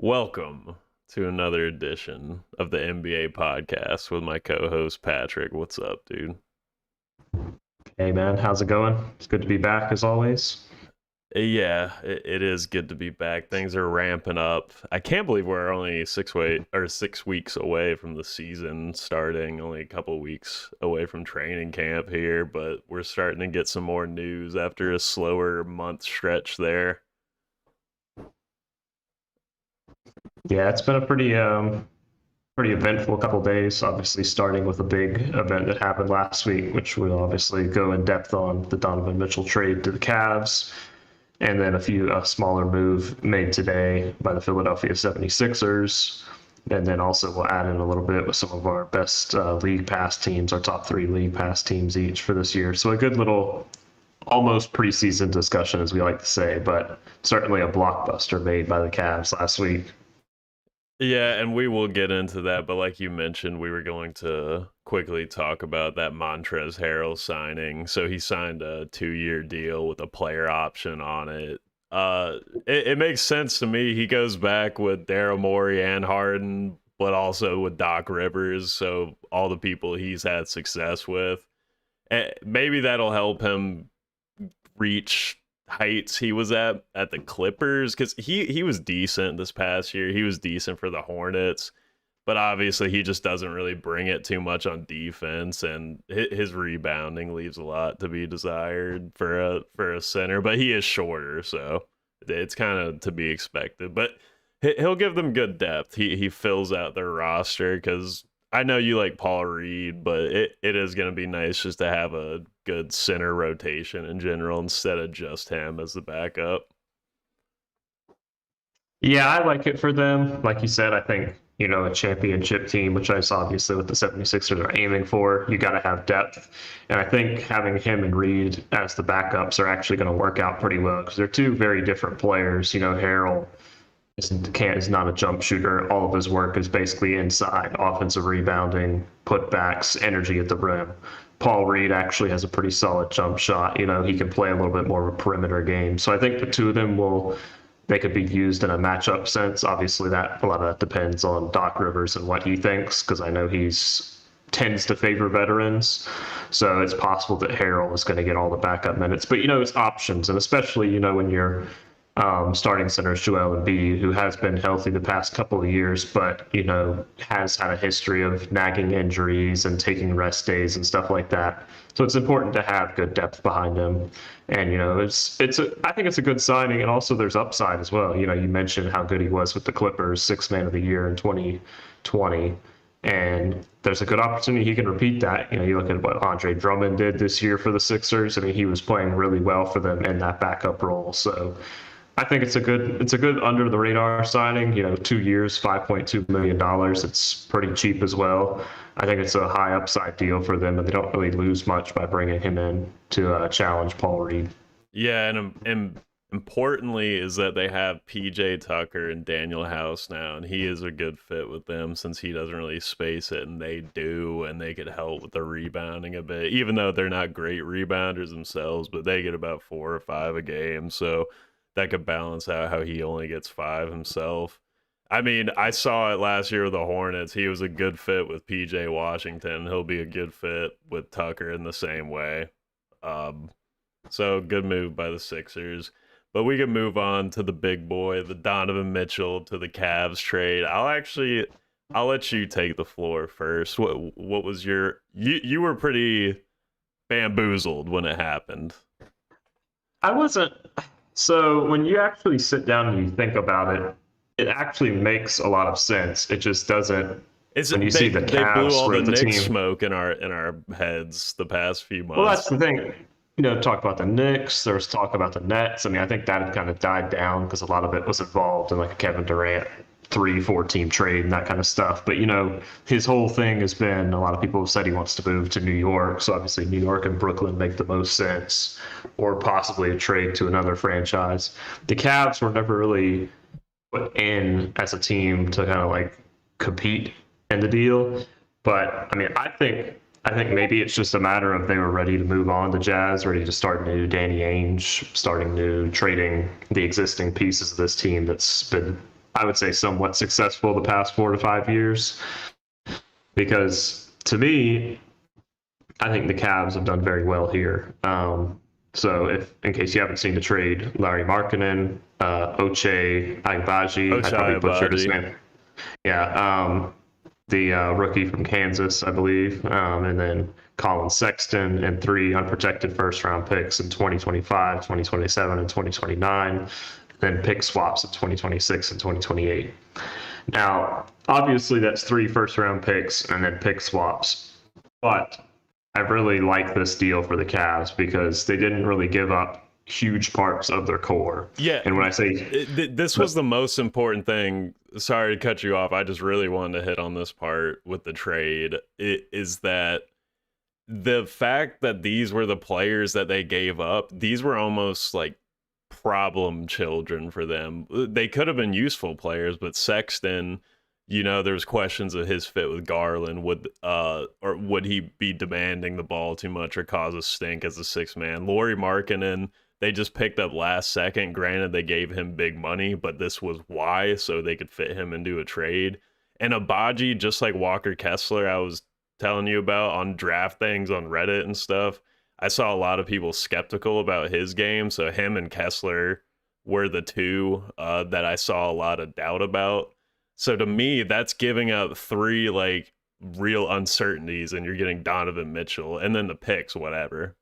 Welcome to another edition of the NBA podcast with my co-host Patrick. What's up, dude? Hey man, how's it going? It's good to be back as always. Yeah, it is good to be back. Things are ramping up. I can't believe we're only 6 weeks away from the season starting. Only a couple weeks away from training camp here, but we're starting to get some more news after a slower month stretch there. Yeah, it's been a pretty eventful couple days. Obviously, starting with a big event that happened last week, which we'll obviously go in depth on the Donovan Mitchell trade to the Cavs, and then a smaller move made today by the Philadelphia 76ers. And then also we'll add in a little bit with some of our best league pass teams, our top three league pass teams each for this year. So a good little almost preseason discussion, as we like to say, but certainly a blockbuster made by the Cavs last week. Yeah, and we will get into that, but like you mentioned, we were going to quickly talk about that Montrez Harrell signing. So he signed a 2-year deal with a player option on it. It makes sense to me. He goes back with Daryl Morey and Harden, but also with Doc Rivers, so all the people he's had success with. Maybe that'll help him reach heights he was at the Clippers, because he was decent this past year. He was decent for the Hornets, but obviously he just doesn't really bring it too much on defense, and his rebounding leaves a lot to be desired for a center. But he is shorter, so it's kind of to be expected. But he'll give them good depth. He fills out their roster, because I know you like Paul Reed, but it is going to be nice just to have a good center rotation in general instead of just him as the backup. Yeah, I like it for them. Like you said, I think, a championship team, which is obviously what the 76ers are aiming for, you got to have depth. And I think having him and Reed as the backups are actually going to work out pretty well because they're two very different players. Harrell is not a jump shooter. All of his work is basically inside, offensive rebounding, putbacks, energy at the rim. Paul Reed actually has a pretty solid jump shot. He can play a little bit more of a perimeter game. So I think the two of them they could be used in a matchup sense. Obviously, that a lot of that depends on Doc Rivers and what he thinks, because I know he's tends to favor veterans. So it's possible that Harrell is going to get all the backup minutes. But it's options, and especially when you're starting center is Joel Embiid, who has been healthy the past couple of years, but has had a history of nagging injuries and taking rest days and stuff like that. So it's important to have good depth behind him. And I think it's a good signing, and also there's upside as well. You mentioned how good he was with the Clippers, sixth man of the year in 2020. And there's a good opportunity he can repeat that. You look at what Andre Drummond did this year for the Sixers. I mean, he was playing really well for them in that backup role. So I think it's a good under the radar signing. 2 years, $5.2 million. It's pretty cheap as well. I think it's a high upside deal for them, and they don't really lose much by bringing him in to challenge Paul Reed. Yeah, and importantly is that they have PJ Tucker and Daniel House now, and he is a good fit with them since he doesn't really space it, and they do, and they could help with the rebounding a bit, even though they're not great rebounders themselves, but they get about 4 or 5 a game, so that could balance out how he only gets 5 himself. I mean, I saw it last year with the Hornets. He was a good fit with PJ Washington. He'll be a good fit with Tucker in the same way. Um, so good move by the Sixers. But we can move on to the big boy, the Donovan Mitchell to the Cavs trade. I'll let you take the floor first. What was you were pretty bamboozled when it happened. I wasn't. So when you actually sit down and you think about it, it actually makes a lot of sense. It just doesn't. It's When you see the they blew Cavs all were the the Knicks team. smoke in our heads the past few Well, that's months. the thing. Talk about the Knicks. There's talk about the Nets. I mean, I think that had kind of died down because a lot of it was involved in like a Kevin Durant 3-4 team trade and that kind of stuff. But his whole thing has been a lot of people have said he wants to move to New York. So obviously, New York and Brooklyn make the most sense, or possibly a trade to another franchise. The Cavs were never really put in as a team to kind of like compete in the deal. But I mean, I think maybe it's just a matter of they were ready to move on. The Jazz ready to start new. Danny Ainge starting new, trading the existing pieces of this team that's been I would say, somewhat successful the past 4 to 5 years. Because to me, I think the Cavs have done very well here. So, if in case you haven't seen the trade, Larry Markkinen, Oche Agbaji, I probably Ochai butchered his Abaji. name. Yeah, the rookie from Kansas, I believe, and then Colin Sexton and three unprotected first round picks in 2025, 2027, and 2029, then pick swaps in 2026 and 2028. Now, obviously, that's three first round picks and then pick swaps. But I really like this deal for the Cavs because they didn't really give up huge parts of their core. Yeah, And when I say, this was the most important thing. Sorry to cut you off. I just really wanted to hit on this part with the trade. It is that the fact that these were the players that they gave up, these were almost like problem children for them. They could have been useful players, but Sexton, there was questions of his fit with Garland. Or would he be demanding the ball too much or cause a stink as a sixth man? Lauri Markkinen, they just picked up last second. Granted, they gave him big money, but this was why, so they could fit him into a trade. And Abaji, just like Walker Kessler, I was telling you about on draft things on Reddit and stuff. I saw a lot of people skeptical about his game, so him and Kessler were the two that I saw a lot of doubt about. So to me, that's giving up three like real uncertainties, and you're getting Donovan Mitchell, and then the picks, whatever.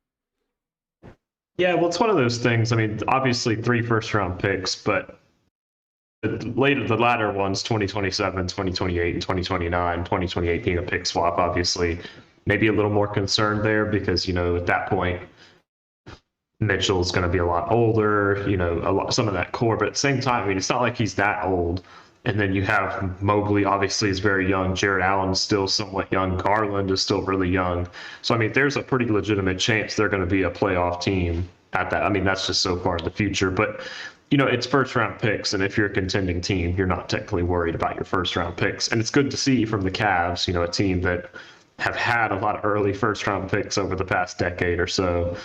yeah, well, it's one of those things. I mean, obviously, three first round picks, but the latter ones, 2027, 2028, and 2029, 2028 being a pick swap, obviously, maybe a little more concerned there because, at that point, Mitchell's going to be a lot older, some of that core, but at the same time, I mean, it's not like he's that old. And then you have Mobley, obviously, is very young. Jared Allen's still somewhat young. Garland is still really young. So, I mean, there's a pretty legitimate chance they're going to be a playoff team at that. I mean, that's just so far in the future. But, it's first round picks. And if you're a contending team, you're not technically worried about your first round picks. And it's good to see from the Cavs, a team that have had a lot of early first round picks over the past decade or so.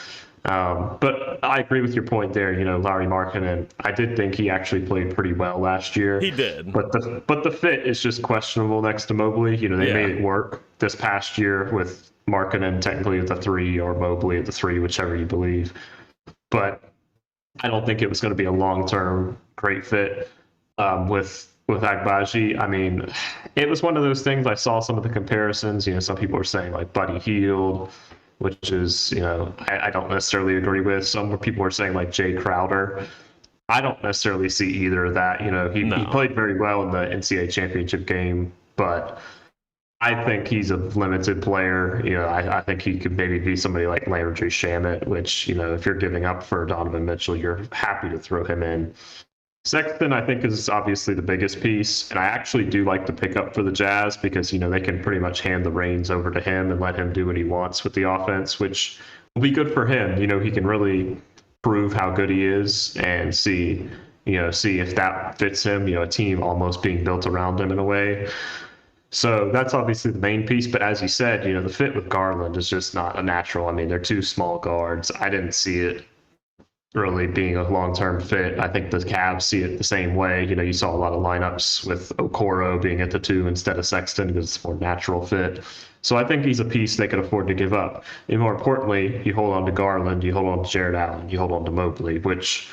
But I agree with your point there. Larry Markkinen, I did think he actually played pretty well last year, He did. but the fit is just questionable next to Mobley. They made it work this past year with Markkinen technically at the three or Mobley at the three, whichever you believe. But I don't think it was going to be a long-term great fit with Agbaji. I mean, it was one of those things. I saw some of the comparisons. Some people are saying like Buddy Hield, which is, I don't necessarily agree with. Some people are saying like Jay Crowder. I don't necessarily see either of that. He played very well in the NCAA championship game, but I think he's a limited player. I think he could maybe be somebody like Landry Shamet, which, if you're giving up for Donovan Mitchell, you're happy to throw him in. Sexton, I think, is obviously the biggest piece, and I actually do like the pickup for the Jazz because they can pretty much hand the reins over to him and let him do what he wants with the offense, which will be good for him. He can really prove how good he is and see if that fits him. A team almost being built around him in a way. So that's obviously the main piece. But as you said, the fit with Garland is just not a natural. I mean, they're two small guards. I didn't see it really being a long-term fit. I think the Cavs see it the same way. You saw a lot of lineups with Okoro being at the two instead of Sexton because it's a more natural fit. So I think he's a piece they could afford to give up. And more importantly, you hold on to Garland, you hold on to Jared Allen, you hold on to Mobley, which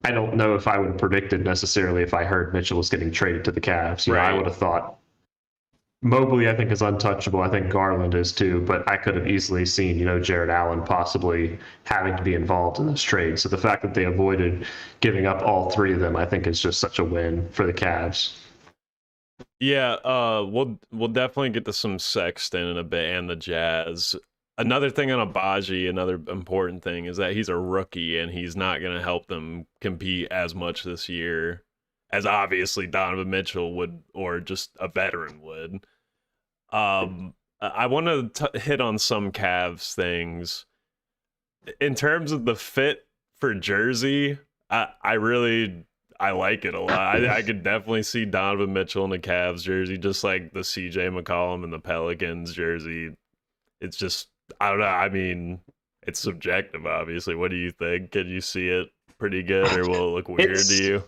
I don't know if I would have predicted necessarily if I heard Mitchell was getting traded to the Cavs. Right. I would have thought Mobley, I think, is untouchable. I think Garland is too, but I could have easily seen, Jared Allen possibly having to be involved in this trade. So the fact that they avoided giving up all three of them, I think, is just such a win for the Cavs. Yeah, we'll definitely get to some Sexton in a bit and the Jazz. Another thing on Abaji, another important thing is that he's a rookie and he's not going to help them compete as much this year as obviously Donovan Mitchell would or just a veteran would. I want to hit on some Cavs things in terms of the fit for Jersey. I like it a lot. I could definitely see Donovan Mitchell in the Cavs jersey, just like the CJ McCollum and the Pelicans jersey. It's just, I don't know. I mean, it's subjective, obviously. What do you think? Can you see it pretty good, or will it look weird to you?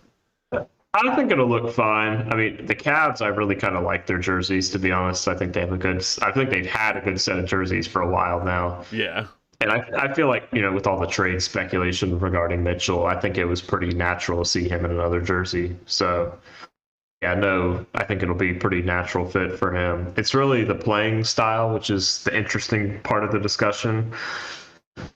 I think it'll look fine. I mean, the Cavs, I really kind of like their jerseys, to be honest. I think they have a good, I think they've had a good set of jerseys for a while now. Yeah. And I feel like, with all the trade speculation regarding Mitchell, I think it was pretty natural to see him in another jersey. So, yeah, no, I think it'll be a pretty natural fit for him. It's really the playing style, which is the interesting part of the discussion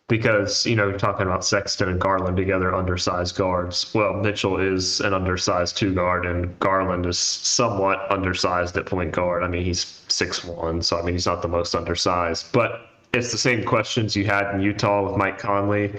because talking about Sexton and Garland together, undersized guards. Well, Mitchell is an undersized two guard, and Garland is somewhat undersized at point guard. I mean, he's 6'1", so I mean he's not the most undersized, but it's the same questions you had in Utah with Mike Conley.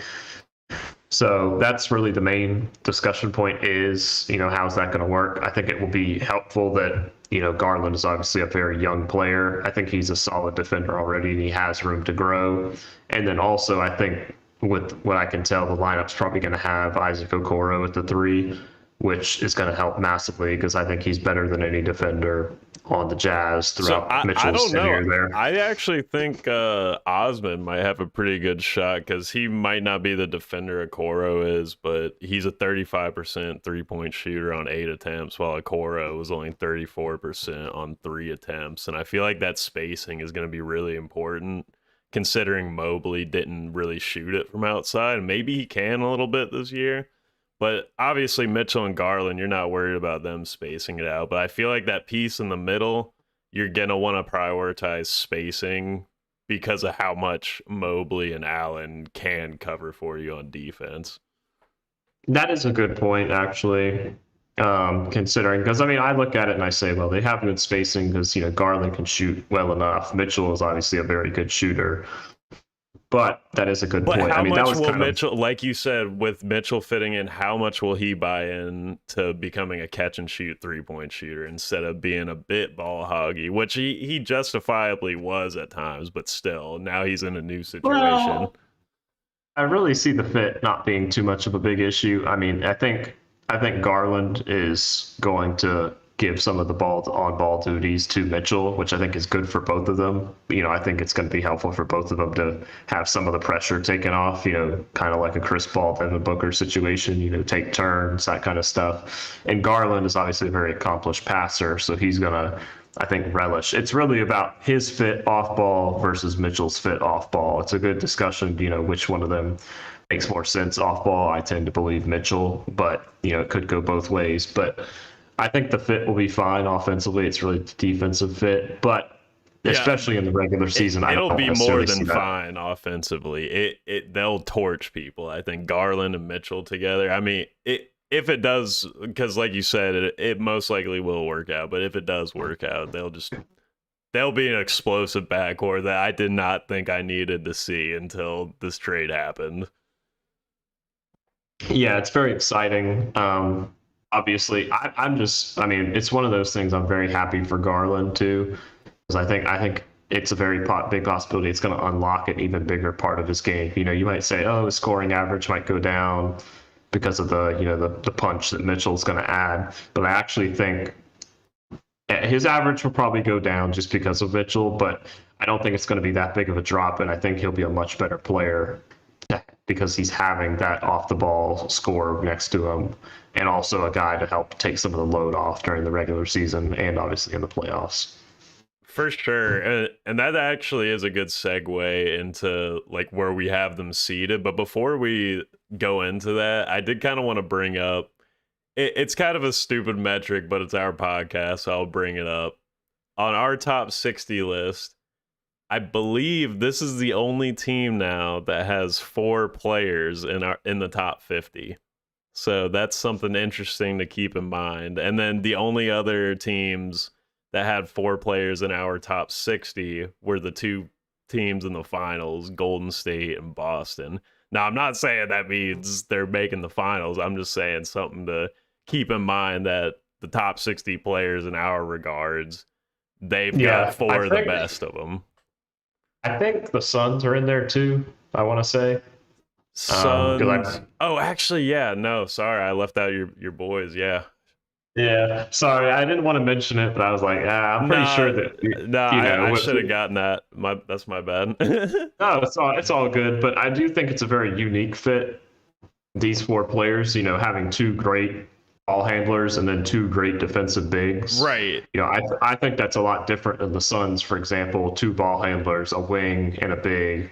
So that's really the main discussion point is, how's that going to work? I think it will be helpful that, Garland is obviously a very young player. I think he's a solid defender already and he has room to grow. And then also, I think with what I can tell, the lineup's probably going to have Isaac Okoro at the three, which is going to help massively because I think he's better than any defender on the Jazz So throughout I Mitchell's don't know. tenure there. I actually think Osman might have a pretty good shot because he might not be the defender Okoro is, but he's a 35% 3-point shooter on 8 attempts, while Okoro was only 34% on 3 attempts. And I feel like that spacing is going to be really important considering Mobley didn't really shoot it from outside. Maybe he can a little bit this year. But obviously, Mitchell and Garland, you're not worried about them spacing it out. But I feel like that piece in the middle, you're going to want to prioritize spacing because of how much Mobley and Allen can cover for you on defense. That is a good point, actually, considering because I mean I look at it and I say, well, they have good spacing because Garland can shoot well enough. Mitchell is obviously a very good shooter, but that is a good But point. how I mean that much was will kind of Mitchell, like you said, with Mitchell fitting in, how much will he buy in to becoming a catch and shoot 3-point shooter instead of being a bit ball hoggy, which he justifiably was at times, but still, now he's in a new situation. well. I really see the fit not being too much of a big issue. I mean, I think Garland is going to give some of the ball on ball duties to Mitchell, which I think is good for both of them. I think it's going to be helpful for both of them to have some of the pressure taken off, kind of like a Chris Paul, Devin Booker situation, take turns, that kind of stuff. And Garland is obviously a very accomplished passer, so he's going to, I think, relish. It's really about his fit off ball versus Mitchell's fit off ball. It's a good discussion, which one of them makes more sense off ball. I tend to believe Mitchell, but it could go both ways. But I think the fit will be fine offensively. It's really the defensive fit, but Yeah, especially in the regular season, I it'll don't be more necessarily see than that. fine offensively. They'll torch people. I think Garland and Mitchell together. I mean, if it does, because like you said, it most likely will work out. But if it does work out, they'll be an explosive backcourt that I did not think I needed to see until this trade happened. Yeah, it's very exciting. Obviously, I mean, it's one of those things. I'm very happy for Garland too, because I think it's a very big possibility. It's going to unlock an even bigger part of his game. You might say, oh, his scoring average might go down because of the punch that Mitchell's going to add, but I actually think his average will probably go down just because of Mitchell, but I don't think it's going to be that big of a drop, and I think he'll be a much better player because he's having that off the ball score next to him and also a guy to help take some of the load off during the regular season and obviously in the playoffs. For sure. And that actually is a good segue into like where we have them seated. But before we go into that, I did kind of want to bring up it's kind of a stupid metric, but it's our podcast, so I'll bring it up. On our top 60 list, I believe this is the only team now that has 4 players in the top 50. So that's something interesting to keep in mind. And then the only other teams that had 4 players in our top 60 were the 2 teams in the finals, Golden State and Boston. Now, I'm not saying that means they're making the finals. I'm just saying something to keep in mind that the top 60 players in our regards, they've got Yeah, four of the best of them. I think the Suns are in there too. I want to say, because Suns. Oh, actually, yeah. No, sorry, I left out your boys. Yeah. yeah, sorry, I didn't want to mention it, but I was like, I'm pretty sure Nah, that nah. I should have gotten that. That's my bad. no, it's all good. But I do think it's a very unique fit. These 4 players, having 2 great ball handlers and then two great defensive bigs. Right. I think that's a lot different than the Suns, for example, two ball handlers, a wing, and a big.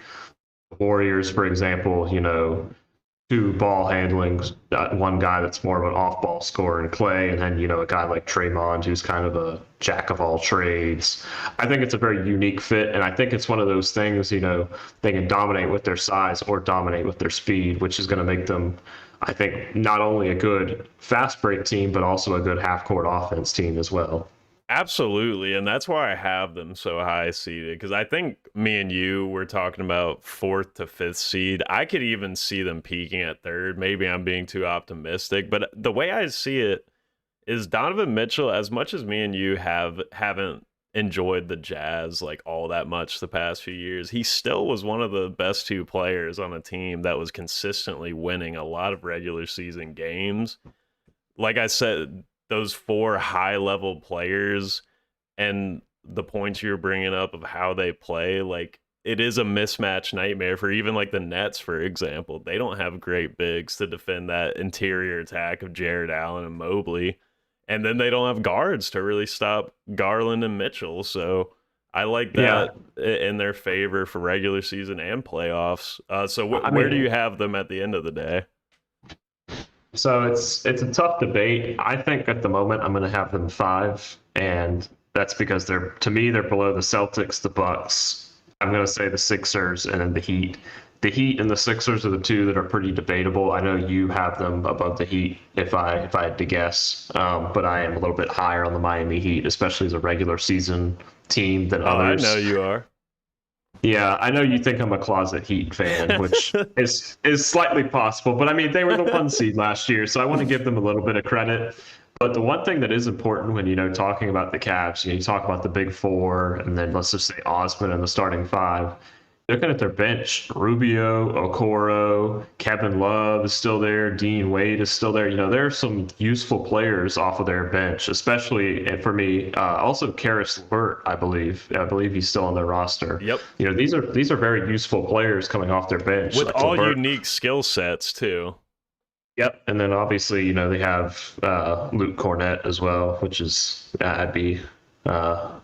Warriors, for example, two ball handling, one guy that's more of an off ball scorer in Clay, and then, a guy like Draymond who's kind of a jack of all trades. I think it's a very unique fit, and I think it's one of those things, they can dominate with their size or dominate with their speed, which is going to make them, I think, not only a good fast break team, but also a good half court offense team as well. Absolutely, and that's why I have them so high seeded because I think me and you were talking about fourth to fifth seed. I could even see them peaking at third. Maybe I'm being too optimistic, but the way I see it is Donovan Mitchell, as much as me and you haven't enjoyed the Jazz like all that much the past few years, he still was one of the best two players on a team that was consistently winning a lot of regular season games. Like I said, those four high level players and the points you're bringing up of how they play, like it is a mismatch nightmare for even like the Nets, for example. They don't have great bigs to defend that interior attack of Jared Allen and Mobley. And then they don't have guards to really stop Garland and Mitchell. So I like Yeah, that in their favor for regular season and playoffs. So I where do you mean, have them at the end of the day? so it's a tough debate. I think at the moment I'm going to have them five, and that's because to me they're below the Celtics, the Bucks. I'm going to say the Sixers, and then the Heat. The Heat and the Sixers are the two that are pretty debatable. I know you have them above the Heat, if I had to guess, but I am a little bit higher on the Miami Heat, especially as a regular season team than Oh, I know others. you are. Yeah, I know you think I'm a closet Heat fan, which is slightly possible, but I mean they were the one seed last year, so I want to give them a little bit of credit. But the one thing that is important when talking about the Cavs, you talk about the big four, and then let's just say Osman and the starting five. Looking at their bench, Rubio, Okoro, Kevin Love is still there, Dean Wade is still there. There are some useful players off of their bench, especially and for me. Also, Karis LeVert, I believe. I believe he's still on their roster. Yep. These are very useful players coming off their bench, With like all LeVert. unique skill sets too. Yep, and then obviously, they have Luke Cornett as well, which is I'd be uh,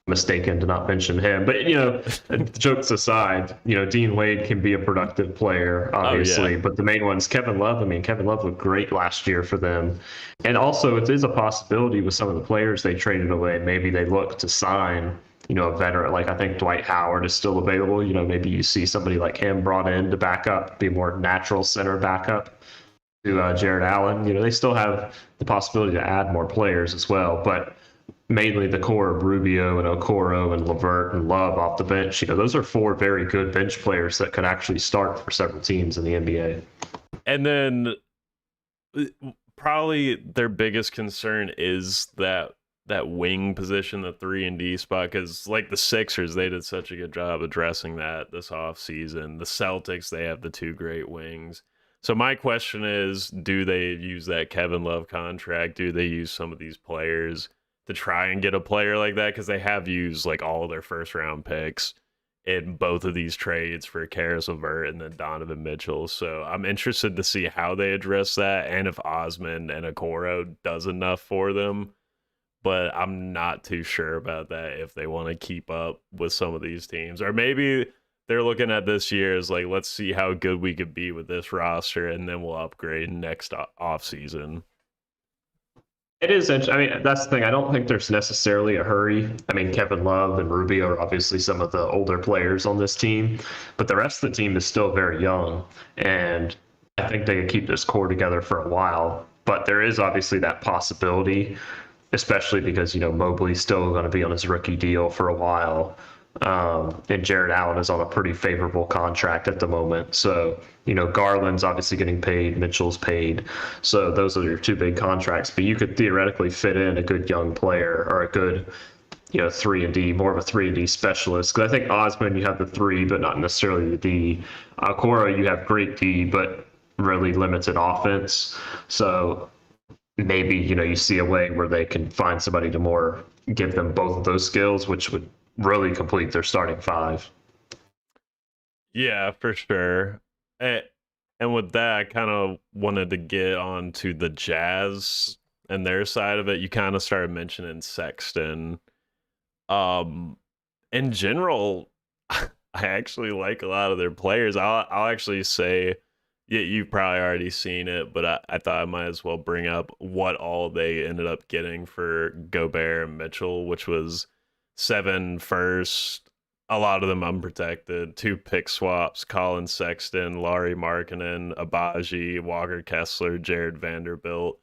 mistaken to not mention him. But jokes aside, Dean Wade can be a productive player, Oh yeah. obviously. But the main one's Kevin Love. I mean, Kevin Love looked great last year for them, and also it is a possibility with some of the players they traded away. Maybe they look to sign. A veteran like I think Dwight Howard is still available. Maybe you see somebody like him brought in to back up, be a more natural center backup to Jared Allen. They still have the possibility to add more players as well, but mainly the core of Rubio and Okoro and Levert and Love off the bench. Those are four very good bench players that could actually start for several teams in the NBA. And then uh, probably their biggest concern is that wing position, the 3 and D spot, because like the Sixers, they did such a good job addressing that this offseason. The Celtics, they have the two great wings. So my question is, do they use that Kevin Love contract? Do they use some of these players to try and get a player like that? Because they have used like all of their first round picks in both of these trades for Karis LeVert and then Donovan Mitchell. So I'm interested to see how they address that and if Osman and Okoro does enough for them, but I'm not too sure about that if they want to keep up with some of these teams. Or maybe they're looking at this year as like, let's see how good we could be with this roster, and then we'll upgrade next off season. It is. I mean, that's the thing. I don't think there's necessarily a hurry. I mean, Kevin Love and Rubio are obviously some of the older players on this team, but the rest of the team is still very young, and I think they could keep this core together for a while. But there is obviously that possibility, especially because Mobley's still going to be on his rookie deal for a while. And Jared Allen is on a pretty favorable contract at the moment. So, Garland's obviously getting paid, Mitchell's paid. So those are your two big contracts. But you could theoretically fit in a good young player or a good, 3 and D, more of a 3 and D specialist. Because I think Osman, you have the three, but not necessarily the D. Cora, you have great D, but really limited offense. So maybe, you see a way where they can find somebody to more give them both of those skills, which would really complete their starting five. Yeah, for sure. And with that, I kind of wanted to get on to the Jazz and their side of it. You kind of started mentioning Sexton. Um, in general, I actually like a lot of their players. I'll actually say, yeah, you've probably already seen it, but I thought I might as well bring up what all they ended up getting for Gobert and Mitchell, which was 7 first, a lot of them unprotected, 2 pick swaps, Colin Sexton, Laurie Markkinen, Abaji, Walker Kessler, Jared Vanderbilt,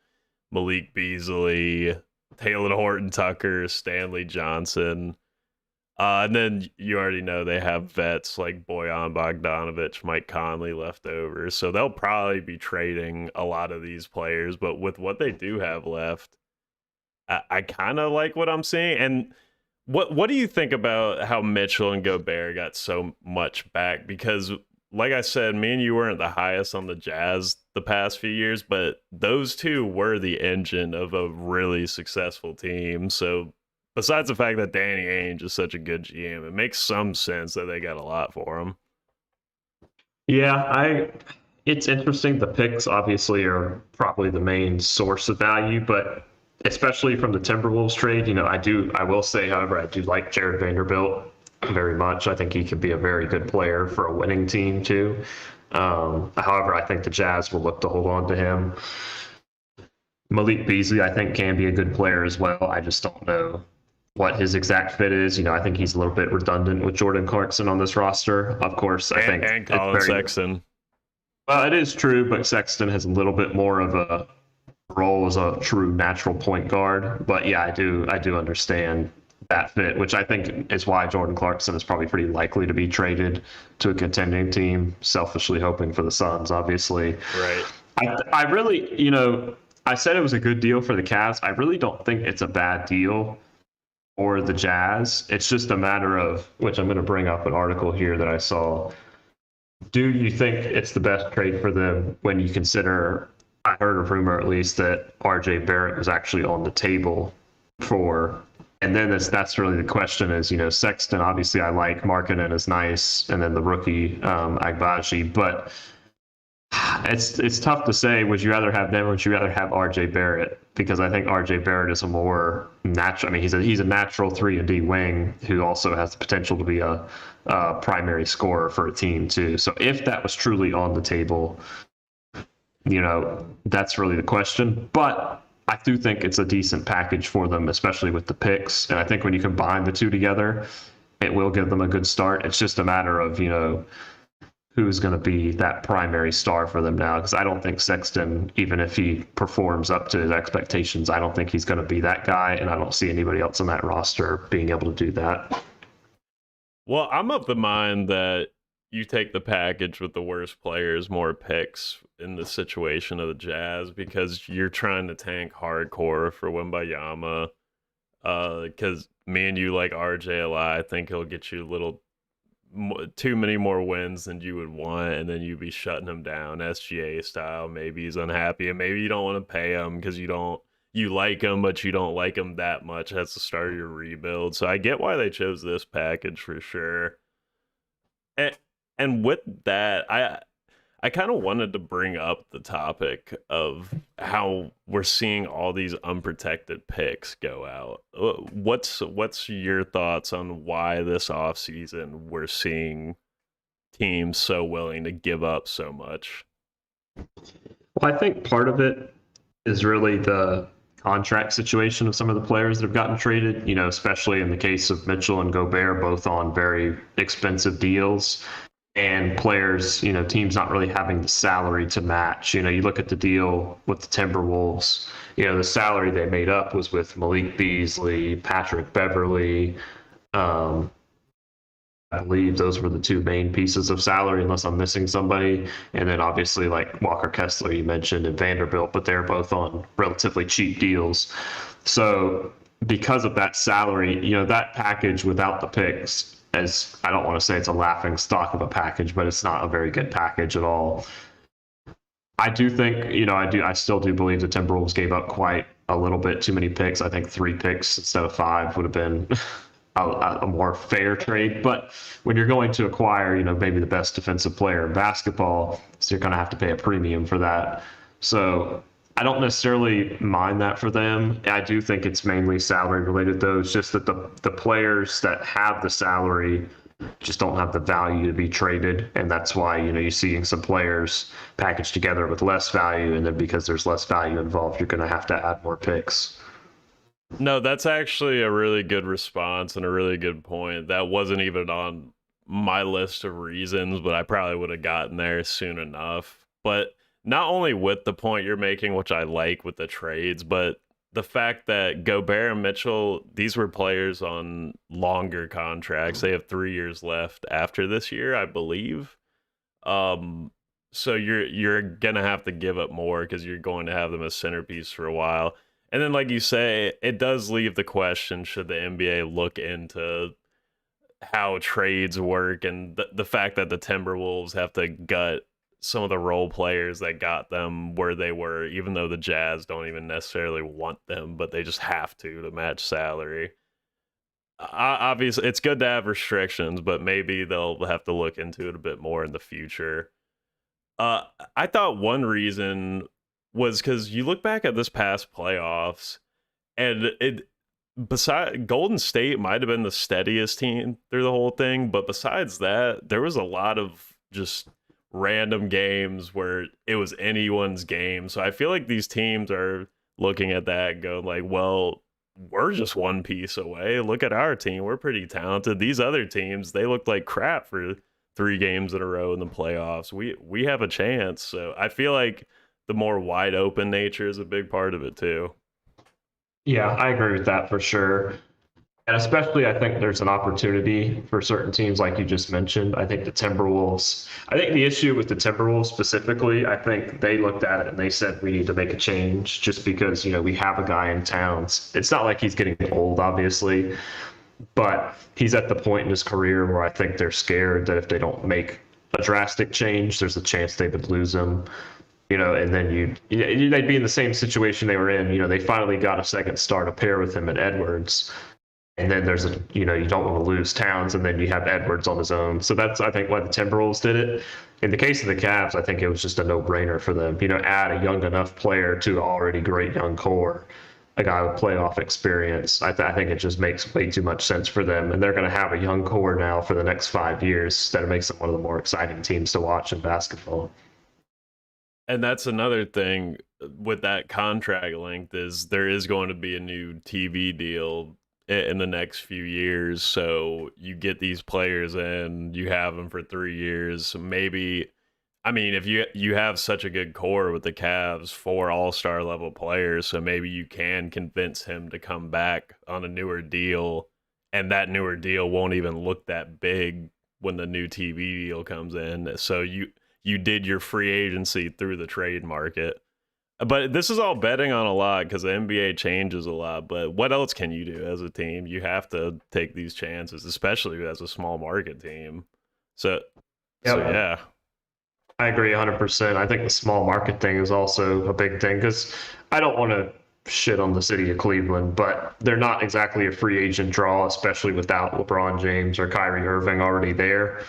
Malik Beasley, Taylor Horton Tucker, Stanley Johnson. And then you already know they have vets like Boyan Bogdanovich, Mike Conley left over. So they'll probably be trading a lot of these players. But with what they do have left, I kind of like what I'm seeing. And what do you think about how Mitchell and Gobert got so much back? Because, like I said, me and you weren't the highest on the Jazz the past few years, but those two were the engine of a really successful team. So besides the fact that Danny Ainge is such a good GM, it makes some sense that they got a lot for him. Yeah, it's interesting. The picks obviously are probably the main source of value, but especially from the Timberwolves trade, I will say, however, I do like Jared Vanderbilt very much. I think he could be a very good player for a winning team too. However, I think the Jazz will look to hold on to him. Malik Beasley, I think, can be a good player as well. I just don't know what his exact fit is. I think he's a little bit redundant with Jordan Clarkson on this roster. Of course, I think And it's Colin very Sexton. well, it is true, but Sexton has a little bit more of a role as a true natural point guard. But yeah, I do understand that fit, which I think is why Jordan Clarkson is probably pretty likely to be traded to a contending team. Selfishly hoping for the Suns, obviously. Right. I really, I said it was a good deal for the Cavs. I really don't think it's a bad deal for the Jazz. It's just a matter of, which I'm going to bring up an article here that I saw. Do you think it's the best trade for them when you consider, I heard a rumor at least that RJ Barrett was actually on the table for, and then that's really the question is, Sexton, obviously I like, Markkinen is nice, and then the rookie, Agbaji, but it's tough to say. Would you rather have them or would you rather have RJ Barrett? Because I think RJ Barrett is a more natural. I mean, he's a natural 3-and-D wing who also has the potential to be a primary scorer for a team too. So if that was truly on the table, that's really the question. But I do think it's a decent package for them, especially with the picks. And I think when you combine the two together, it will give them a good start. It's just a matter of who's going to be that primary star for them now. Because I don't think Sexton, even if he performs up to his expectations, I don't think he's going to be that guy. And I don't see anybody else on that roster being able to do that. Well, I'm of the mind that you take the package with the worst players, more picks in the situation of the Jazz because you're trying to tank hardcore for Wembayama. Because me and you like RJ a lot. I think he'll get you a little too many more wins than you would want, and then you'd be shutting him down SGA style. Maybe he's unhappy, and maybe you don't want to pay him because you like him, but you don't like him that much. That's the start of your rebuild. So I get why they chose this package for sure. And, and with that, I kind of wanted to bring up the topic of how we're seeing all these unprotected picks go out. What's your thoughts on why this offseason we're seeing teams so willing to give up so much? Well, I think part of it is really the contract situation of some of the players that have gotten traded, especially in the case of Mitchell and Gobert, both on very expensive deals. And players, teams not really having the salary to match. You look at the deal with the Timberwolves, the salary they made up was with Malik Beasley, Patrick Beverly. I believe those were the two main pieces of salary, unless I'm missing somebody. And then obviously like Walker Kessler, you mentioned, and Vanderbilt, but they're both on relatively cheap deals. So because of that salary, that package without the picks, as I don't want to say it's a laughing stock of a package, but it's not a very good package at all. I do think, I still do believe the Timberwolves gave up quite a little bit too many picks. I think 3 picks instead of 5 would have been a more fair trade. But when you're going to acquire, maybe the best defensive player in basketball, so you're going to have to pay a premium for that. So I don't necessarily mind that for them. I do think it's mainly salary related, though. It's just that the players that have the salary just don't have the value to be traded, and that's why you're seeing some players packaged together with less value, and then because there's less value involved, you're going to have to add more picks. No, that's actually a really good response and a really good point. That wasn't even on my list of reasons, but I probably would have gotten there soon enough. But not only with the point you're making, which I like with the trades, but the fact that Gobert and Mitchell, these were players on longer contracts. They have 3 years left after this year, I believe. Um, so you're gonna have to give up more because you're going to have them as centerpiece for a while. And then, like you say, it does leave the question: should the NBA look into how trades work and the fact that the Timberwolves have to gut some of the role players that got them where they were, even though the Jazz don't even necessarily want them, but they just have to match salary. Obviously, it's good to have restrictions, but maybe they'll have to look into it a bit more in the future. Uh, I thought one reason was because you look back at this past playoffs, and it beside Golden State might have been the steadiest team through the whole thing, but besides that, there was a lot of just random games where it was anyone's game. So I feel like these teams are looking at that and going like, well, we're just one piece away. Look at our team. We're pretty talented. These other teams, they looked like crap for 3 games in a row in the playoffs. We have a chance. So I feel like the more wide open nature is a big part of it too. Yeah, I agree with that for sure. And especially, I think there's an opportunity for certain teams, like you just mentioned. I think the Timberwolves, I think the issue with the Timberwolves specifically, I think they looked at it and they said we need to make a change just because, we have a guy in Towns. It's not like he's getting old, obviously, but he's at the point in his career where I think they're scared that if they don't make a drastic change, there's a chance they would lose him. And then they'd be in the same situation they were in. They finally got a second star to pair with him at Edwards. And then there's you don't want to lose Towns, and then you have Edwards on his own. So that's, I think, why the Timberwolves did it. In the case of the Cavs, I think it was just a no-brainer for them. Add a young enough player to an already great young core, a guy with playoff experience. I think it just makes way too much sense for them. And they're going to have a young core now for the next 5 years that makes them one of the more exciting teams to watch in basketball. And that's another thing with that contract length is there is going to be a new TV deal in the next few years. So you get these players in, you have them for 3 years. So maybe, I mean, if you have such a good core with the Cavs, 4 all-star level players, so maybe you can convince him to come back on a newer deal, and that newer deal won't even look that big when the new TV deal comes in. So you did your free agency through the trade market. But this is all betting on a lot because the NBA changes a lot. But what else can you do as a team? You have to take these chances, especially as a small market team. So, so Yep. yeah. I agree 100%. I think the small market thing is also a big thing because I don't want to shit on the city of Cleveland, but they're not exactly a free agent draw, especially without LeBron James or Kyrie Irving already there.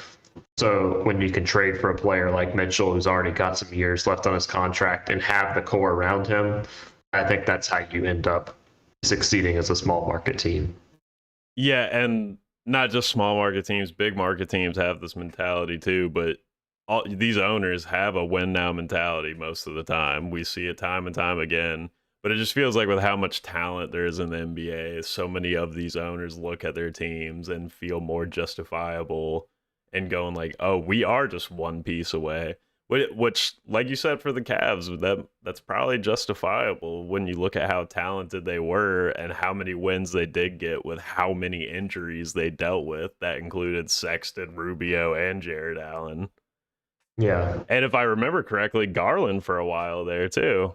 So when you can trade for a player like Mitchell, who's already got some years left on his contract, and have the core around him, I think that's how you end up succeeding as a small market team. Yeah, and not just small market teams, big market teams have this mentality too, but these owners have a win now mentality most of the time. We see it time and time again. But it just feels like with how much talent there is in the NBA, so many of these owners look at their teams and feel more justifiable and going like, "Oh, we are just one piece away." Which, like you said, for the Cavs, that's probably justifiable when you look at how talented they were and how many wins they did get with how many injuries they dealt with. That included Sexton, Rubio, and Jared Allen. Yeah. And if I remember correctly, Garland for a while there too.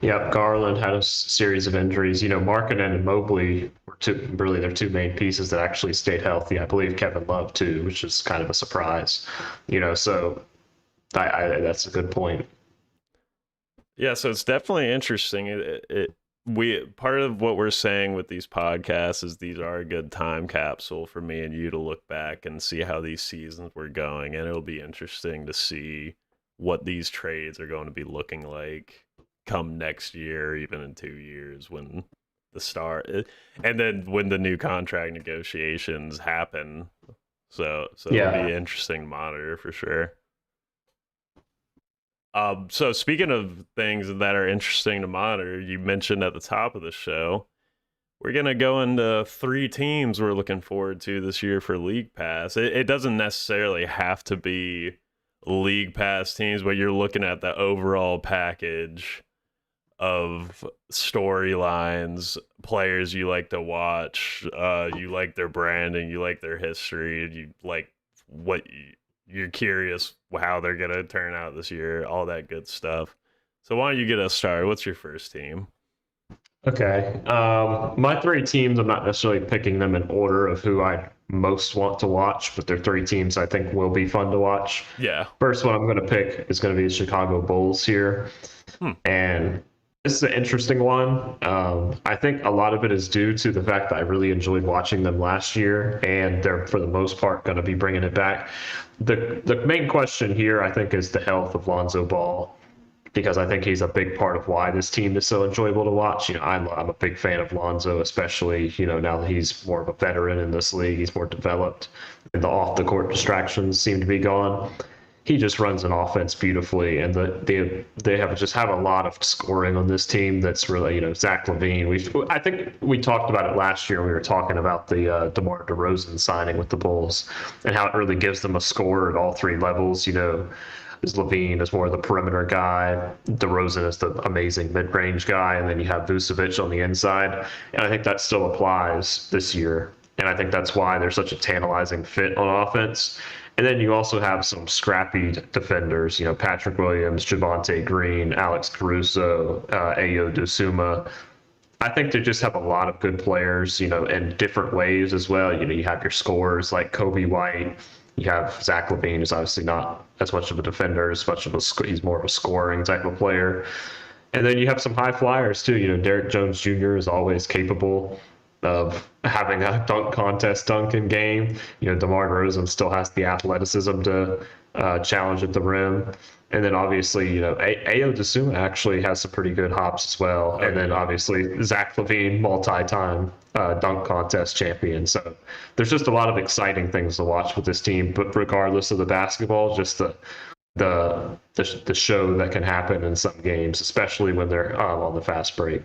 Yep, Garland had a series of injuries. Markkanen and Mobley were really their two main pieces that actually stayed healthy. I believe Kevin Love too, which is kind of a surprise. So that's a good point. Yeah, so it's definitely interesting. we part of what we're saying with these podcasts is these are a good time capsule for me and you to look back and see how these seasons were going, and it'll be interesting to see what these trades are going to be looking like come next year, even in 2 years when the start and then when the new contract negotiations happen. So it'll be Yeah. interesting to monitor for sure. So speaking of things that are interesting to monitor, you mentioned at the top of the show, we're gonna go into three teams we're looking forward to this year for League Pass. It doesn't necessarily have to be League Pass teams, but you're looking at the overall package of storylines, players you like to watch, you like their branding, you like their history, you like what you're curious how they're gonna turn out this year, all that good stuff. So why don't you get us started? What's your first team? Okay. My three teams, I'm not necessarily picking them in order of who I most want to watch, but they're three teams I think will be fun to watch. Yeah. First one I'm going to pick is going to be the Chicago Bulls here. Hmm. And this is an interesting one. I think a lot of it is due to the fact that I really enjoyed watching them last year, and they're, for the most part, going to be bringing it back. The main question here, I think, is the health of Lonzo Ball, because I think he's a big part of why this team is so enjoyable to watch. I'm a big fan of Lonzo, especially, now that he's more of a veteran in this league. He's more developed, and the off the court distractions seem to be gone. He just runs an offense beautifully, and they have a lot of scoring on this team. That's really, Zach LaVine. I think we talked about it last year. We were talking about the DeMar DeRozan signing with the Bulls and how it really gives them a scorer at all three levels. Is LaVine is more the perimeter guy. DeRozan is the amazing mid-range guy, and then you have Vucevic on the inside. And I think that still applies this year. And I think that's why they're such a tantalizing fit on offense. And then you also have some scrappy defenders, Patrick Williams, Javante Green, Alex Caruso, Ayo Dosuma. I think they just have a lot of good players, in different ways as well. You have your scorers like Kobe White. You have Zach LaVine, who's obviously not as much of a defender, as much of he's more of a scoring type of player. And then you have some high flyers too. Derek Jones Jr. is always capable of having a dunk contest dunk in game. DeMar DeRozan still has the athleticism to challenge at the rim. And then obviously, Ayo Dosunmu actually has some pretty good hops as well. Oh, And then yeah. obviously Zach LaVine, multi-time dunk contest champion. So there's just a lot of exciting things to watch with this team. But regardless of the basketball, just the show that can happen in some games, especially when they're on the fast break.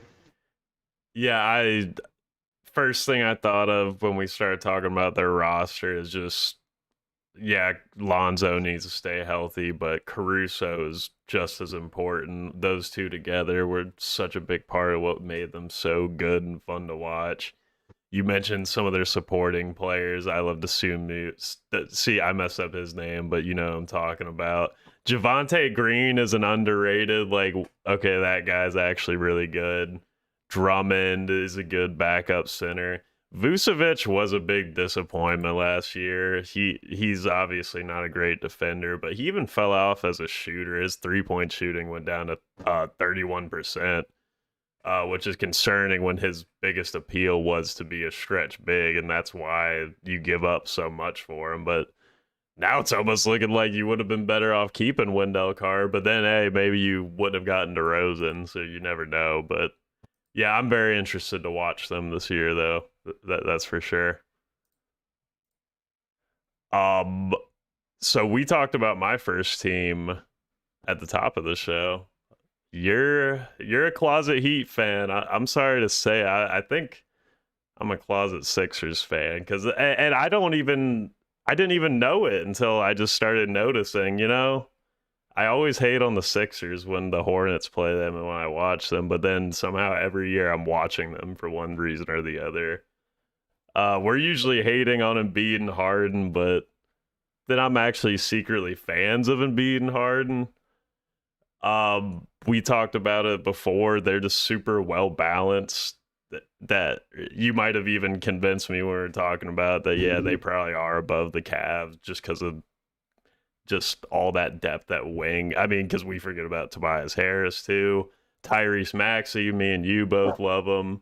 Yeah, I first thing I thought of when we started talking about their roster is just, yeah, Lonzo needs to stay healthy, but Caruso is just as important. Those two together were such a big part of what made them so good and fun to watch. You mentioned some of their supporting players. I love to assume see, I messed up his name, but you know what I'm talking about. Javante Green is an underrated, like, okay, that guy's actually really good. Drummond is a good backup center. Vucevic was a big disappointment last year. He's obviously not a great defender, but he even fell off as a shooter. His 3-point shooting went down to 31%, which is concerning when his biggest appeal was to be a stretch big, and that's why you give up so much for him. But now it's almost looking like you would have been better off keeping Wendell Carr, but then, hey, maybe you wouldn't have gotten DeRozan, so you never know. But yeah, I'm very interested to watch them this year, though. That's for sure. Um, so we talked about my first team at the top of the show. You're a closet Heat fan. I'm sorry to say, I think I'm a closet Sixers fan because and I didn't even know it until I just started noticing. I always hate on the Sixers when the Hornets play them and when I watch them, but then somehow every year I'm watching them for one reason or the other. We're usually hating on Embiid and Harden, but then I'm actually secretly fans of Embiid and Harden. We talked about it before. They're just super well balanced. That you might have even convinced me when we were talking about that. Yeah, they probably are above the Cavs just because of just all that depth at wing. I mean, because we forget about Tobias Harris too. Tyrese Maxey, me and you both love him.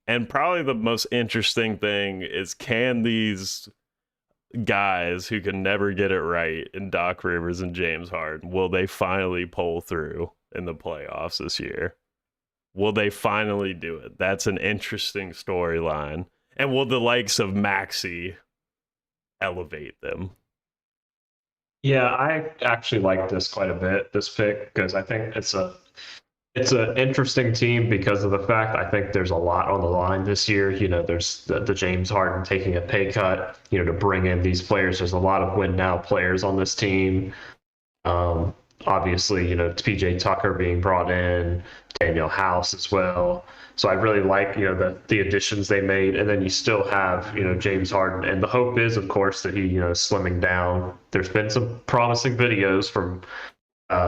And probably the most interesting thing is, can these guys who can never get it right in Doc Rivers and James Harden, will they finally pull through in the playoffs this year? Will they finally do it? That's an interesting storyline. And will the likes of Maxi elevate them? Yeah, I actually like this quite a bit, this pick, because I think it's an interesting team because of the fact I think there's a lot on the line this year. There's the James Harden taking a pay cut, to bring in these players. There's a lot of win now players on this team. Um, Obviously, PJ Tucker being brought in, Daniel House as well. So I really like, the additions they made. And then you still have, James Harden. And the hope is, of course, that he, slimming down. There's been some promising videos from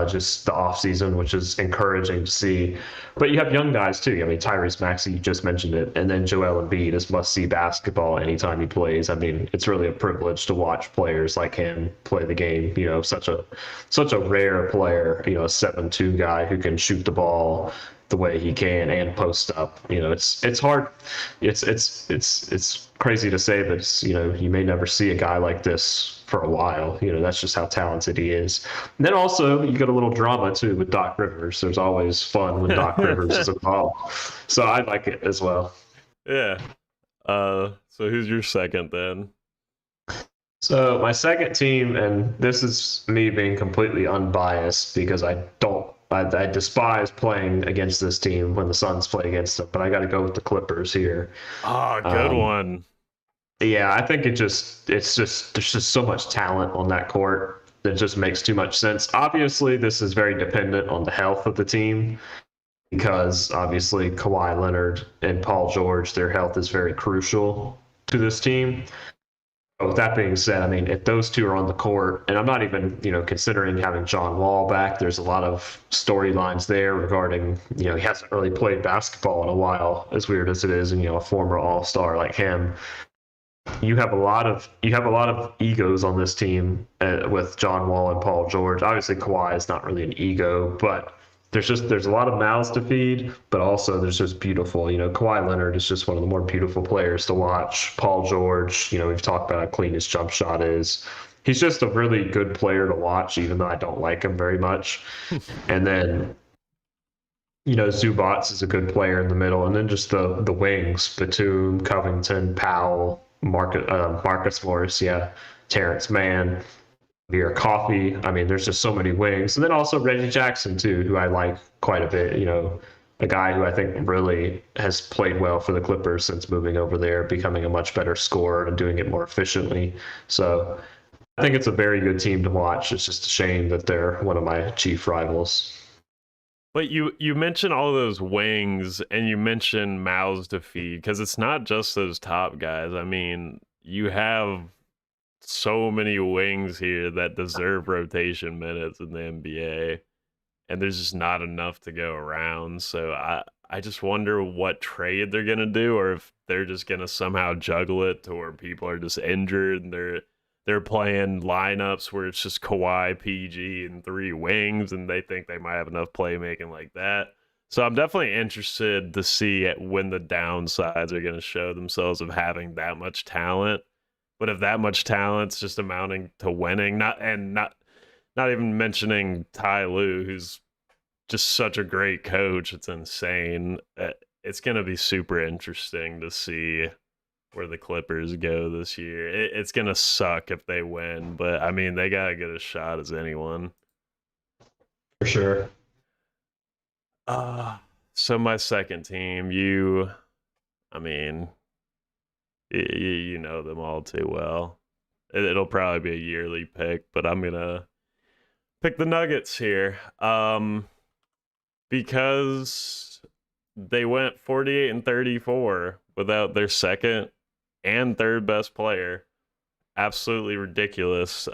just the offseason, which is encouraging to see. But you have young guys too. I mean, Tyrese Maxey, you just mentioned it, and then Joel Embiid is must-see basketball anytime he plays. I mean, it's really a privilege to watch players like him play the game. Such a rare player. A 7'2" guy who can shoot the ball the way he can and post up. It's hard. It's crazy to say, but you may never see a guy like this for a while. That's just how talented he is. And then also you got a little drama too with Doc Rivers. There's always fun when Doc Rivers is involved. So I like it as well. Yeah. So who's your second then? So my second team, and this is me being completely unbiased because I despise playing against this team when the Suns play against them, but I got to go with the Clippers here. Oh, good one. Yeah, I think it's just there's just so much talent on that court that just makes too much sense. Obviously, this is very dependent on the health of the team because obviously Kawhi Leonard and Paul George, their health is very crucial to this team. But with that being said, I mean, if those two are on the court, and I'm not even, considering having John Wall back, there's a lot of storylines there regarding, he hasn't really played basketball in a while, as weird as it is, and, a former All-Star like him. You have a lot of egos on this team with John Wall and Paul George. Obviously, Kawhi is not really an ego, but there's a lot of mouths to feed, but also there's just beautiful. Kawhi Leonard is just one of the more beautiful players to watch. Paul George, we've talked about how clean his jump shot is. He's just a really good player to watch, even though I don't like him very much. And then Zubats is a good player in the middle, and then just the wings: Batum, Covington, Powell, Marcus Morris, yeah, Terrence Mann, Beer Coffee. I mean, there's just so many wings, and then also Reggie Jackson too, who I like quite a bit. A guy who I think really has played well for the Clippers since moving over there, becoming a much better scorer and doing it more efficiently. So I think it's a very good team to watch. It's just a shame that they're one of my chief rivals. But you mentioned all those wings and you mentioned mouths to feed, because it's not just those top guys. I mean, you have so many wings here that deserve rotation minutes in the NBA, and there's just not enough to go around. So I just wonder what trade they're gonna do, or if they're just gonna somehow juggle it to where people are just injured and they're playing lineups where it's just Kawhi, PG, and three wings, and they think they might have enough playmaking like that. So I'm definitely interested to see when the downsides are going to show themselves of having that much talent. But if that much talent's just amounting to winning, not even mentioning Ty Lue, who's just such a great coach, it's insane. It's going to be super interesting to see where the Clippers go this year. It's gonna suck if they win, but I mean they got as good a shot as anyone. For sure. So my second team, I mean, you know them all too well. It'll probably be a yearly pick, but I'm gonna pick the Nuggets here, because they went 48 and 34 without their second and third best player. Absolutely ridiculous,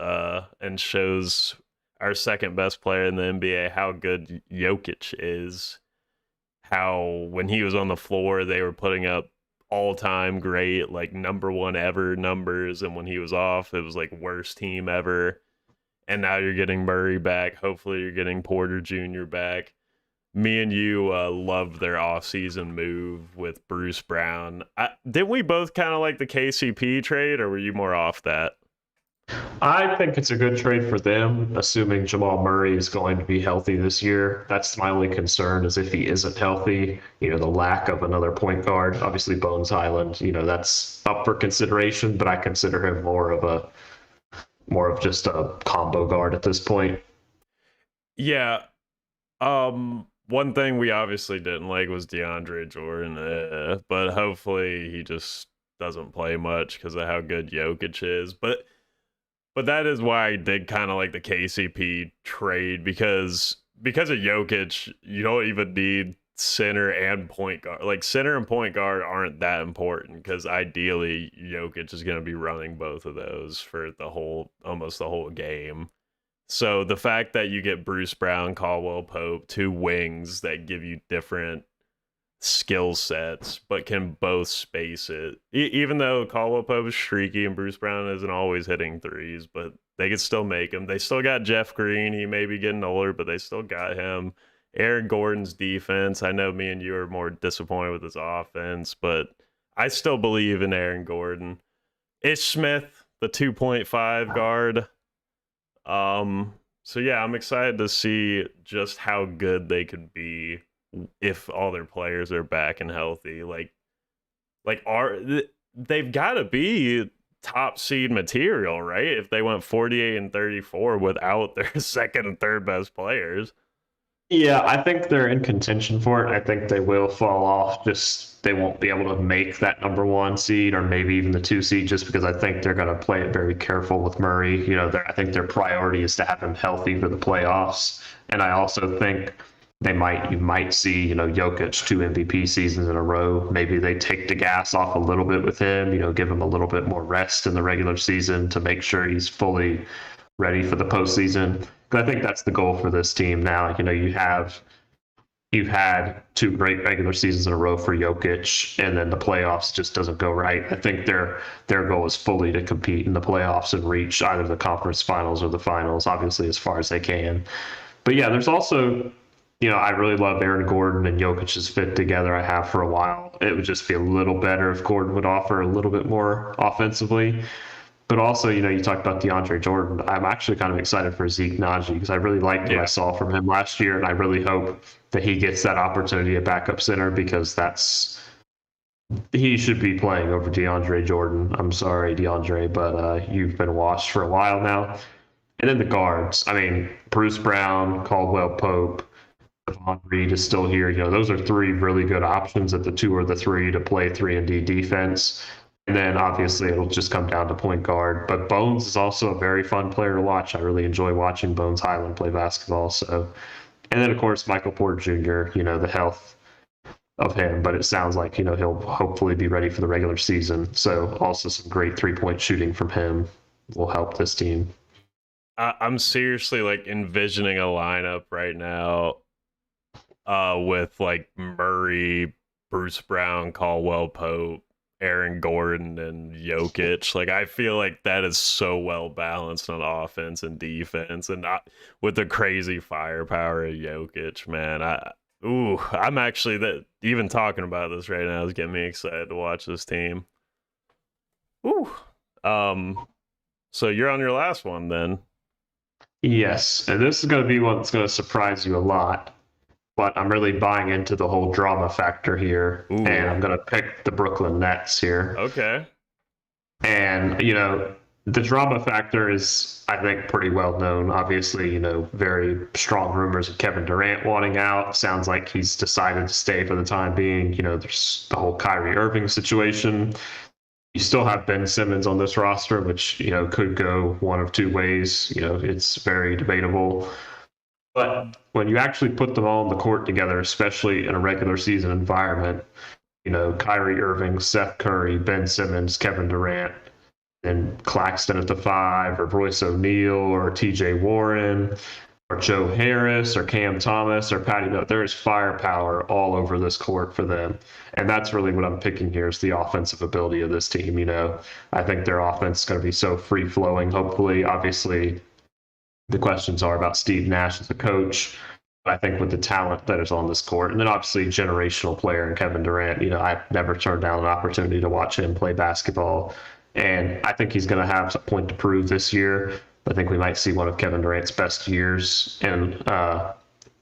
and shows our second best player in the NBA how good Jokic is. How when he was on the floor, they were putting up all-time great, like number one ever numbers, and when he was off, it was like worst team ever. And now you're getting Murray back. Hopefully, you're getting Porter Jr. back. me and you loved their offseason move with Bruce Brown. Didn't we both kind of like the KCP trade, or were you more off that? I think it's a good trade for them, assuming Jamal Murray is going to be healthy this year. That's my only concern is if he isn't healthy, the lack of another point guard. Obviously, Bones Highland, that's up for consideration, but I consider him more of just a combo guard at this point. Yeah. One thing we obviously didn't like was DeAndre Jordan, but hopefully he just doesn't play much because of how good Jokic is. But that is why I did kind of like the KCP trade because of Jokic, you don't even need center and point guard. Like center and point guard aren't that important because ideally Jokic is going to be running both of those for the whole almost the whole game. So the fact that you get Bruce Brown, Caldwell Pope, two wings that give you different skill sets, but can both space it. Even though Caldwell Pope is streaky and Bruce Brown isn't always hitting threes, but they can still make them. They still got Jeff Green. He may be getting older, but they still got him. Aaron Gordon's defense. I know me and you are more disappointed with his offense, but I still believe in Aaron Gordon. Ish Smith, the 2.5 guard. So yeah, I'm excited to see just how good they could be if all their players are back and healthy. Like are they've got to be top seed material, right? If they went 48 and 34 without their second and third best players. Yeah, I think they're in contention for it. I think they will fall off. Just they won't be able to make that number one seed or maybe even the two seed just because I think they're going to play it very careful with Murray. I think their priority is to have him healthy for the playoffs. And I also think you might see, Jokic 2 MVP seasons in a row. Maybe they take the gas off a little bit with him, give him a little bit more rest in the regular season to make sure he's fully ready for the postseason. But I think that's the goal for this team now. You've had two great regular seasons in a row for Jokic, and then the playoffs just doesn't go right. I think their goal is fully to compete in the playoffs and reach either the conference finals or the finals, obviously as far as they can. But yeah, there's also, I really love Aaron Gordon and Jokic's fit together. I have for a while. It would just be a little better if Gordon would offer a little bit more offensively. But also, you talked about DeAndre Jordan. I'm actually kind of excited for Zeke Naji because I really liked what I saw from him last year, and I really hope that he gets that opportunity at backup center because he should be playing over DeAndre Jordan. I'm sorry, DeAndre, but you've been washed for a while now. And then the guards. I mean, Bruce Brown, Caldwell Pope, Devon Reed is still here. Those are three really good options at the 2 or the 3 to play 3-and-D defense. And then obviously it'll just come down to point guard. But Bones is also a very fun player to watch. I really enjoy watching Bones Highland play basketball. So, and then of course Michael Porter Jr. The health of him, but it sounds like he'll hopefully be ready for the regular season. So also some great 3-point shooting from him will help this team. I'm seriously like envisioning a lineup right now, with like Murray, Bruce Brown, Caldwell Pope, Aaron Gordon, and Jokic. Like I feel like that is so well balanced on offense and defense, and not with the crazy firepower of Jokic. Man, I'm actually that even talking about this right now is getting me excited to watch this team. Ooh, so you're on your last one then. Yes, and this is going to be one that's going to surprise you a lot. But I'm really buying into the whole drama factor here, Ooh. and I'm going to pick the Brooklyn Nets here. Okay. And, the drama factor is, I think, pretty well known. Obviously, very strong rumors of Kevin Durant wanting out. Sounds like he's decided to stay for the time being. There's the whole Kyrie Irving situation. You still have Ben Simmons on this roster, which, could go one of two ways. It's very debatable. But when you actually put them all on the court together, especially in a regular season environment, Kyrie Irving, Seth Curry, Ben Simmons, Kevin Durant, and Claxton at the 5, or Royce O'Neal, or TJ Warren, or Joe Harris, or Cam Thomas, or Patty Mills. There's firepower all over this court for them. And that's really what I'm picking here is the offensive ability of this team. I think their offense is going to be so free flowing. Hopefully, obviously, the questions are about Steve Nash as a coach. I think with the talent that is on this court, and then obviously generational player in Kevin Durant, I've never turned down an opportunity to watch him play basketball, and I think he's going to have a point to prove this year. I think we might see one of Kevin Durant's best years in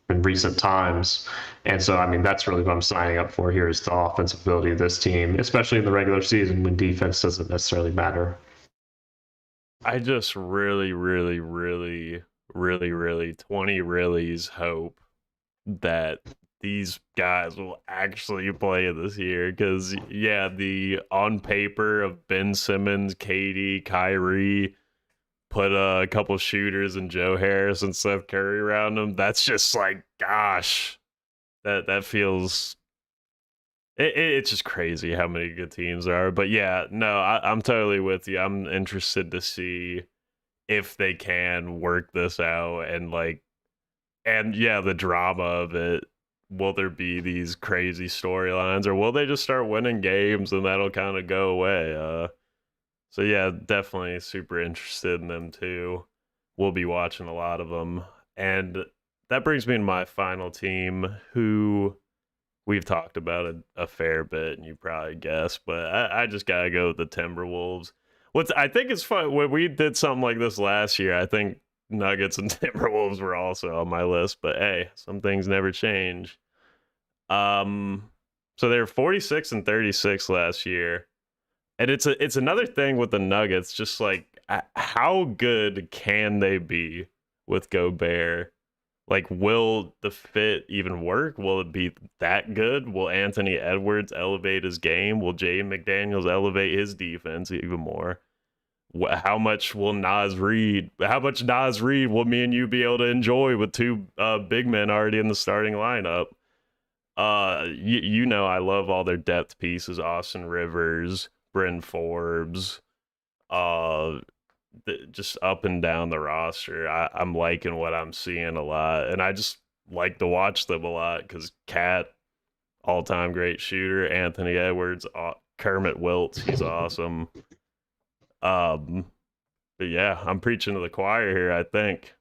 recent times, and so I mean that's really what I'm signing up for here is the offensive ability of this team, especially in the regular season when defense doesn't necessarily matter. I just really, really, really, really, really 20 reallys hope that these guys will actually play this year because yeah, the on paper of Ben Simmons, Katie, Kyrie, put a couple shooters and Joe Harris and Seth Curry around them. That's just like, gosh, that feels. It's just crazy how many good teams there are. But yeah, no, I'm totally with you. I'm interested to see if they can work this out and like, and yeah, the drama of it. Will there be these crazy storylines, or will they just start winning games and that'll kind of go away? So yeah, definitely super interested in them too. We'll be watching a lot of them, and that brings me to my final team, who we've talked about a fair bit, and you probably guessed, but I just gotta go with the Timberwolves. What's I think it's fun when we did something like this last year. I think Nuggets and Timberwolves were also on my list, but hey, some things never change. Um, so they were 46 and 36 last year, and it's another thing with the Nuggets. Just like how good can they be with Gobert? Like, will the fit even work? Will it be that good? Will Anthony Edwards elevate his game? Will Jay McDaniels elevate his defense even more? How much will Nas Reed? How much Nas Reed will me and you be able to enjoy with two big men already in the starting lineup? I love all their depth pieces: Austin Rivers, Bryn Forbes, uh, just up and down the roster. I'm liking what I'm seeing a lot, and I just like to watch them a lot because Cat, all time great shooter, Anthony Edwards, Kermit Wilts, he's awesome. Um, but yeah, I'm preaching to the choir here, I think.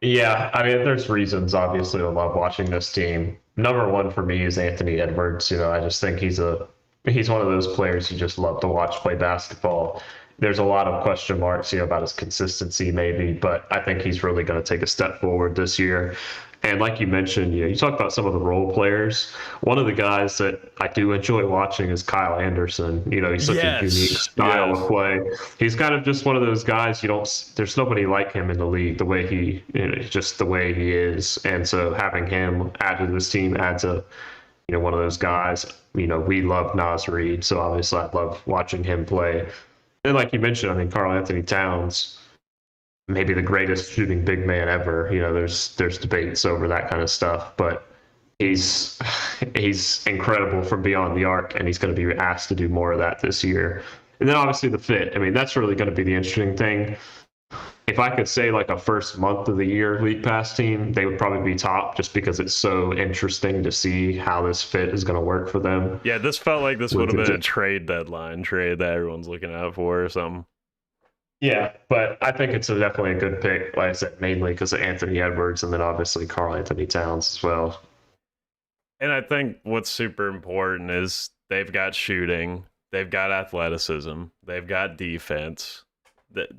Yeah, I mean, there's reasons obviously to love watching this team. Number one for me is Anthony Edwards. I just think he's one of those players you just love to watch play basketball. There's a lot of question marks, about his consistency maybe, but I think he's really going to take a step forward this year. And like you mentioned, you talk about some of the role players. One of the guys that I do enjoy watching is Kyle Anderson. He's such a unique Yes, style of yes. play. He's kind of just one of those guys there's nobody like him in the league, the way just the way he is. And so having him add to this team adds one of those guys. We love Nas Reed, so obviously I love watching him play. And like you mentioned, I mean, Karl Anthony Towns, maybe the greatest shooting big man ever. There's debates over that kind of stuff, but he's he's incredible from beyond the arc, and he's going to be asked to do more of that this year. And then obviously the fit. I mean, that's really going to be the interesting thing. If I could say like a first month of the year League Pass team, they would probably be top just because it's so interesting to see how this fit is going to work for them. Yeah, this felt like this would With have been a the, trade deadline trade that everyone's looking out for or something. yeah, but I think it's definitely a good pick. Like I said, mainly because of Anthony Edwards and then obviously Karl Anthony Towns as well. And I think what's super important is they've got shooting, they've got athleticism, they've got defense.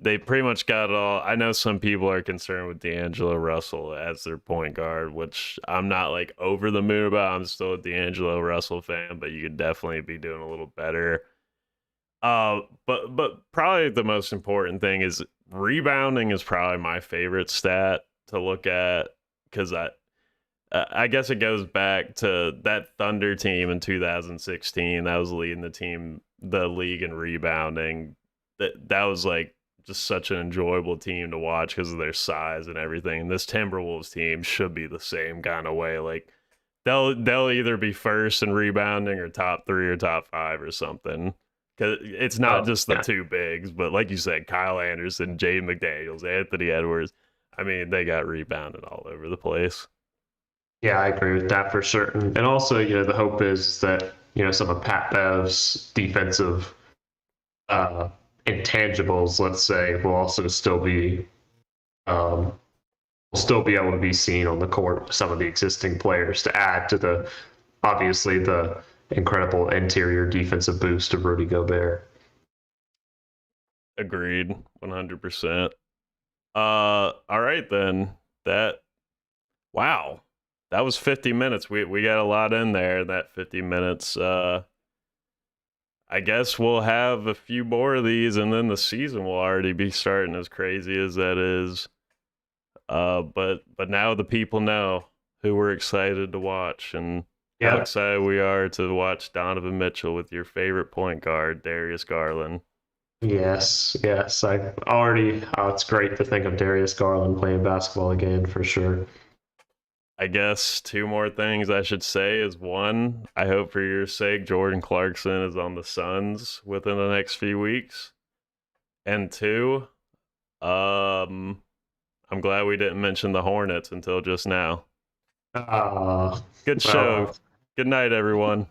They pretty much got it all. I know some people are concerned with D'Angelo Russell as their point guard, which I'm not like over the moon about. I'm still a D'Angelo Russell fan, but you could definitely be doing a little better. But probably the most important thing is rebounding is probably my favorite stat to look at because I guess it goes back to that Thunder team in 2016 that was leading the league in rebounding. That was like just such an enjoyable team to watch because of their size and everything. And this Timberwolves team should be the same kind of way. Like they'll either be first in rebounding or top 3 or top 5 or something. Because it's not Oh, just the yeah. two bigs, but like you said, Kyle Anderson, Jay McDaniels, Anthony Edwards. I mean, they got rebounded all over the place. Yeah, I agree with that for certain. And also, the hope is that, some of Pat Bev's defensive uh, intangibles, let's say, will also still be um, will still be able to be seen on the court with some of the existing players to add to the obviously the incredible interior defensive boost of Rudy Gobert. Agreed, 100%. All right then. That wow, that was 50 minutes. We got a lot in there. That 50 minutes. I guess we'll have a few more of these, and then the season will already be starting. As crazy as that is, but now the people know who we're excited to watch and how Yeah. excited we are to watch Donovan Mitchell with your favorite point guard, Darius Garland. Yes, yes. I already. Oh, it's great to think of Darius Garland playing basketball again for sure. I guess two more things I should say is one, I hope for your sake Jordan Clarkson is on the Suns within the next few weeks. And two, um I'm glad we didn't mention the Hornets until just now. Uh, Good show. well, Good night, everyone.